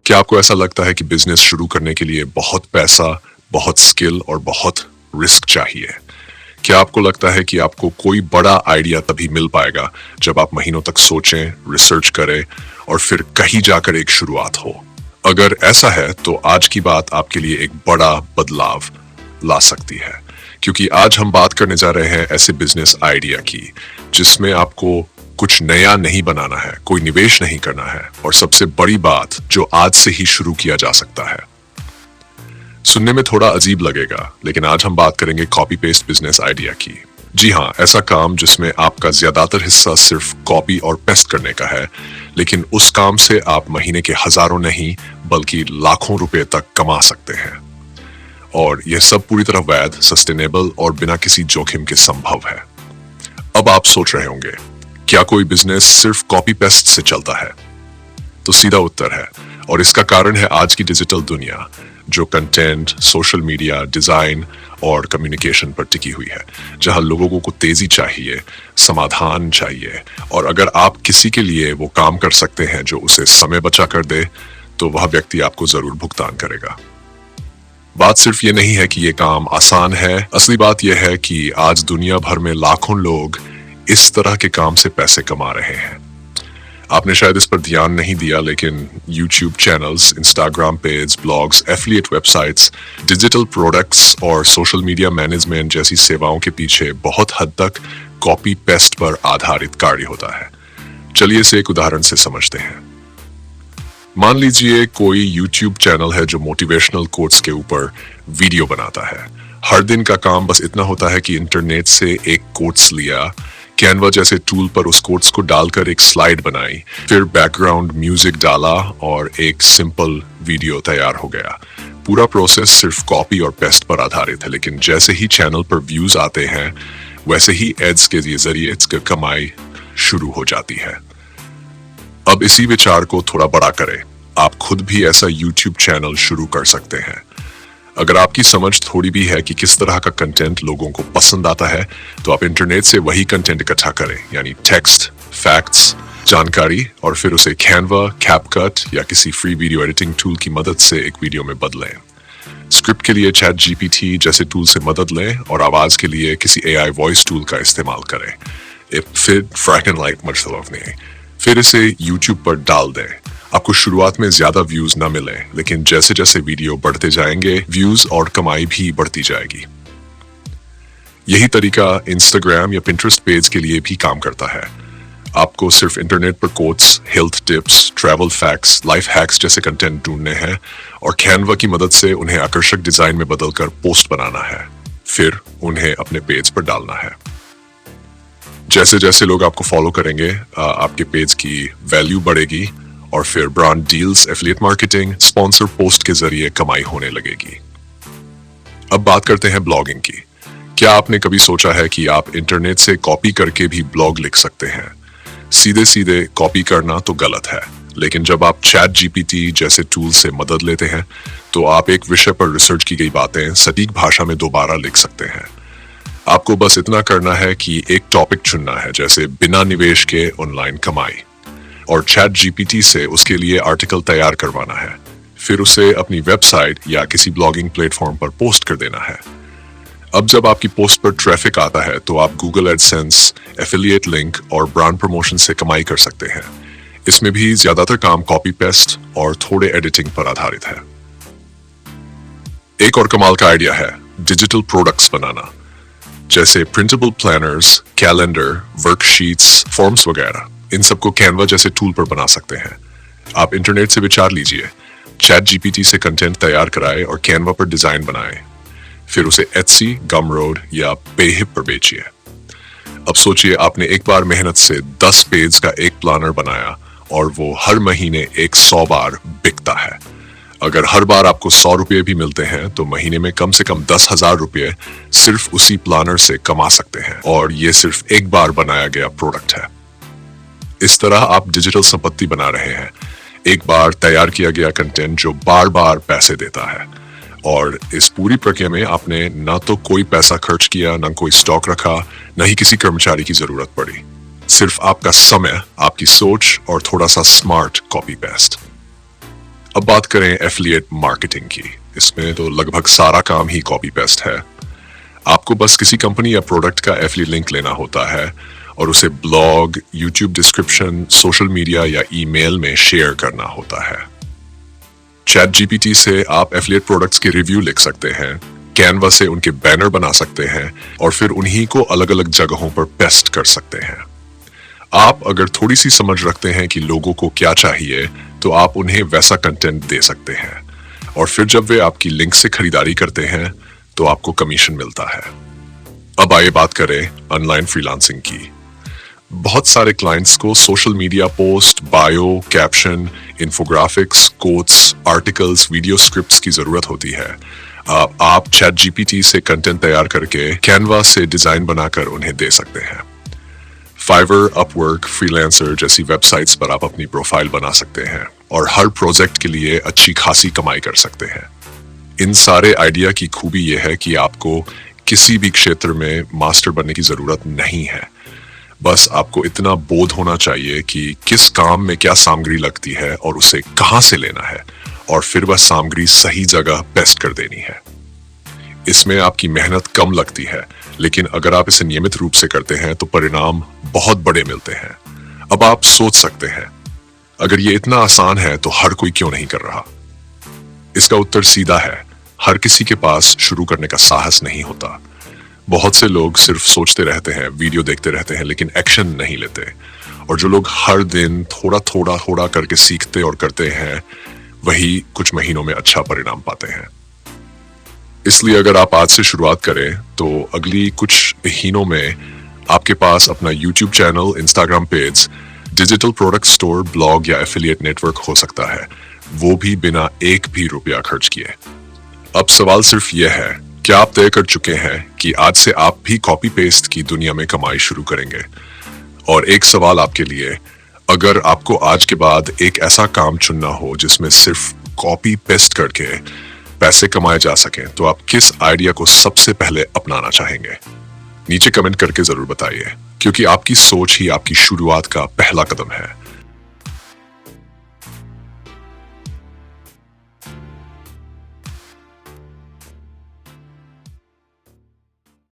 क्या आपको ऐसा लगता है कि बिजनेस शुरू करने के लिए बहुत पैसा, बहुत स्किल और बहुत रिस्क चाहिए? क्या आपको लगता है कि आपको कोई बड़ा आइडिया तभी मिल पाएगा जब आप महीनों तक सोचें, रिसर्च करें और फिर कहीं जाकर एक शुरुआत हो? अगर ऐसा है तो आज की बात आपके लिए एक बड़ा बदलाव ला सकती है, क्योंकि आज हम बात करने जा रहे हैं ऐसे बिजनेस आइडिया की जिसमें आपको कुछ नया नहीं बनाना है, कोई निवेश नहीं करना है और सबसे बड़ी बात जो आज से ही शुरू किया जा सकता है। सुनने में थोड़ा अजीब लगेगा, लेकिन आज हम बात करेंगे कॉपी पेस्ट बिजनेस आइडिया की। जी हाँ, ऐसा काम जिसमें आपका ज्यादातर हिस्सा सिर्फ कॉपी और पेस्ट करने का है, लेकिन उस काम से आप महीने के हजारों नहीं बल्कि लाखों रुपए तक कमा सकते हैं। और यह सब पूरी तरह वैध, सस्टेनेबल और बिना किसी जोखिम के संभव है। अब आप सोच रहे होंगे, क्या कोई बिजनेस सिर्फ कॉपी पेस्ट से चलता है? तो सीधा उत्तर है, और इसका कारण है आज की डिजिटल दुनिया जो कंटेंट, सोशल मीडिया, डिजाइन और कम्युनिकेशन पर टिकी हुई है, जहां लोगों को तेजी चाहिए, समाधान चाहिए, और अगर आप किसी के लिए वो काम कर सकते हैं जो उसे समय बचा कर दे, तो वह व्यक्ति आपको जरूर भुगतान करेगा। बात सिर्फ ये नहीं है कि ये काम आसान है, असली बात यह है कि आज दुनिया भर में लाखों लोग इस तरह के काम से पैसे कमा रहे हैं। आपने शायद इस पर ध्यान नहीं दिया, लेकिन YouTube channels, Instagram page, blogs, affiliate websites, digital products और सोशल मीडिया मैनेजमेंट जैसी सेवाओं के पीछे बहुत हद तक कॉपी पेस्ट पर आधारित कार्य होता है। चलिए इसे एक उदाहरण से समझते हैं। मान लीजिए कोई YouTube चैनल है जो मोटिवेशनल कोट्स के ऊपर वीडियो बनाता है। हर दिन का काम बस इतना होता है कि इंटरनेट से एक कोट्स लिया, कैनवा जैसे टूल पर उस कोट्स को डालकर एक स्लाइड बनाई, फिर बैकग्राउंड म्यूजिक डाला और एक सिंपल वीडियो तैयार हो गया। पूरा प्रोसेस सिर्फ कॉपी और पेस्ट पर आधारित है, लेकिन जैसे ही चैनल पर व्यूज आते हैं वैसे ही एड्स के जरिए इसकी कमाई शुरू हो जाती है। अब इसी विचार को थोड़ा बड़ा करें, आप खुद भी ऐसा YouTube चैनल शुरू कर सकते हैं। अगर आपकी समझ थोड़ी भी है कि किस तरह का कंटेंट लोगों को पसंद आता है, तो आप इंटरनेट से वही कंटेंट इकट्ठा करें, यानी टेक्स्ट, फैक्ट्स, जानकारी, और फिर उसे कैनवा, कैपकट या किसी फ्री वीडियो एडिटिंग टूल की मदद से एक वीडियो में बदलें। स्क्रिप्ट के लिए चैट GPT जैसे टूल से मदद लें और आवाज के लिए किसी AI वॉइस टूल का इस्तेमाल करें। फिर इसे YouTube पर डाल दें। आपको शुरुआत में ज्यादा व्यूज न मिले, लेकिन जैसे जैसे वीडियो बढ़ते जाएंगे व्यूज और कमाई भी बढ़ती जाएगी। यही तरीका Instagram या Pinterest पेज के लिए भी काम करता है। आपको सिर्फ इंटरनेट पर quotes, health tips, travel facts, life hacks जैसे कंटेंट ढूंढने हैं और कैनवा की मदद से उन्हें आकर्षक डिजाइन में बदलकर पोस्ट बनाना है, फिर उन्हें अपने पेज पर डालना है। जैसे जैसे लोग आपको फॉलो करेंगे, आपके पेज की वैल्यू बढ़ेगी और फिर brand deals, affiliate marketing, sponsor post के जरिए कमाई होने लगेगी। अब बात करते हैं ब्लॉगिंग की। क्या आपने कभी सोचा है कि आप इंटरनेट से कॉपी करके भी ब्लॉग लिख सकते हैं? सीधे सीधे कॉपी करना तो गलत है, लेकिन जब आप चैट GPT जैसे टूल से मदद लेते हैं तो आप एक विषय पर रिसर्च की गई बातें सटीक भाषा में दोबारा लिख सकते हैं। आपको बस इतना करना है कि एक टॉपिक चुनना है, जैसे बिना निवेश के ऑनलाइन कमाई, और चैट GPT से उसके लिए आर्टिकल तैयार करवाना है, फिर उसे अपनी वेबसाइट या किसी ब्लॉगिंग प्लेटफॉर्म पर पोस्ट कर देना है। अब जब आपकी पोस्ट पर ट्रैफिक आता है तो आप गूगल एडसेंस, एफिलिएट लिंक और ब्रांड प्रमोशन से कमाई कर सकते हैं। इसमें भी ज्यादातर काम कॉपी पेस्ट और थोड़े एडिटिंग पर आधारित है। एक और कमाल का आइडिया है डिजिटल प्रोडक्ट्स बनाना, जैसे printable planners, calendar, worksheets, forms वगैरह। इन सबको कैनवा जैसे टूल पर बना सकते हैं। आप इंटरनेट से विचार लीजिए, चैट GPT से कंटेंट तैयार कराए और कैनवा पर डिजाइन बनाए, फिर उसे Etsy, Gumroad या Payhip पर बेचिए। अब सोचिए, आपने एक बार मेहनत से 10 पेज का एक प्लानर बनाया और वो हर महीने 100 बार बिकता है। अगर हर बार आपको 100 रुपये भी मिलते हैं तो महीने में कम से कम 10,000 रुपये सिर्फ उसी प्लानर से कमा सकते हैं, और ये सिर्फ एक बार बनाया गया प्रोडक्ट है। इस तरह आप डिजिटल संपत्ति बना रहे हैं, एक बार तैयार किया गया कंटेंट जो बार बार पैसे देता है। और इस पूरी प्रक्रिया में आपने ना तो कोई पैसा खर्च किया, ना कोई स्टॉक रखा, ना ही किसी कर्मचारी की जरूरत पड़ी। सिर्फ आपका समय, आपकी सोच और थोड़ा सा स्मार्ट कॉपी पेस्ट। अब बात करें एफिलिएट मार्केटिंग की। इसमें तो लगभग सारा काम ही कॉपी पेस्ट है। आपको बस किसी कंपनी या प्रोडक्ट का एफिलिएट लिंक लेना होता है और उसे blog, YouTube description, social media या ईमेल में शेयर करना होता है। चैट जीपीटी से आप एफिलिएट प्रोडक्ट्स के रिव्यू लिख सकते हैं, कैनवा से उनके बैनर बना सकते हैं और फिर उन्हीं को अलग अलग जगहों पर पेस्ट कर सकते हैं। आप अगर थोड़ी सी समझ रखते हैं कि लोगों को क्या चाहिए, तो आप उन्हें वैसा कंटेंट दे सकते हैं और फिर जब वे आपकी लिंक से खरीदारी करते हैं तो आपको कमीशन मिलता है। अब आइए बात करें ऑनलाइन फ्रीलांसिंग की। बहुत सारे क्लाइंट्स को social media post, bio, caption, infographics, quotes, articles, video scripts की जरूरत होती है। आप चैट जीपीटी से कंटेंट तैयार करके कैनवा से डिजाइन बनाकर उन्हें दे सकते हैं। फाइवर, अपवर्क, फ्रीलांसर जैसी वेबसाइट्स पर आप अपनी प्रोफाइल बना सकते हैं और हर प्रोजेक्ट के लिए अच्छी खासी कमाई कर सकते हैं। इन सारे आइडिया की खूबी यह है कि आपको किसी भी क्षेत्र में मास्टर बनने की जरूरत नहीं है। बस आपको इतना बोध होना चाहिए कि किस काम में क्या सामग्री लगती है और उसे कहां से लेना है, और फिर वह सामग्री सही जगह पेस्ट कर देनी है। इसमें आपकी मेहनत कम लगती है, लेकिन अगर आप इसे नियमित रूप से करते हैं तो परिणाम बहुत बड़े मिलते हैं। अब आप सोच सकते हैं, अगर ये इतना आसान है तो हर कोई क्यों नहीं कर रहा? इसका उत्तर सीधा है, हर किसी के पास शुरू करने का साहस नहीं होता। बहुत से लोग सिर्फ सोचते रहते हैं, वीडियो देखते रहते हैं, लेकिन एक्शन नहीं लेते। और जो लोग हर दिन थोड़ा थोड़ा थोड़ा करके सीखते और करते हैं, वही कुछ महीनों में अच्छा परिणाम पाते हैं। इसलिए अगर आप आज से शुरुआत करें तो अगली कुछ महीनों में आपके पास अपना YouTube channel, Instagram page, digital product store, blog या एफिलिएट नेटवर्क हो सकता है, वो भी बिना एक भी रुपया खर्च किए। अब सवाल सिर्फ यह है, क्या आप तय कर चुके हैं कि आज से आप भी कॉपी पेस्ट की दुनिया में कमाई शुरू करेंगे? और एक सवाल आपके लिए, अगर आपको आज के बाद एक ऐसा काम चुनना हो जिसमें सिर्फ कॉपी पेस्ट करके पैसे कमाए जा सकें, तो आप किस आइडिया को सबसे पहले अपनाना चाहेंगे? नीचे कमेंट करके जरूर बताइए, क्योंकि आपकी सोच ही आपकी शुरुआत का पहला कदम है।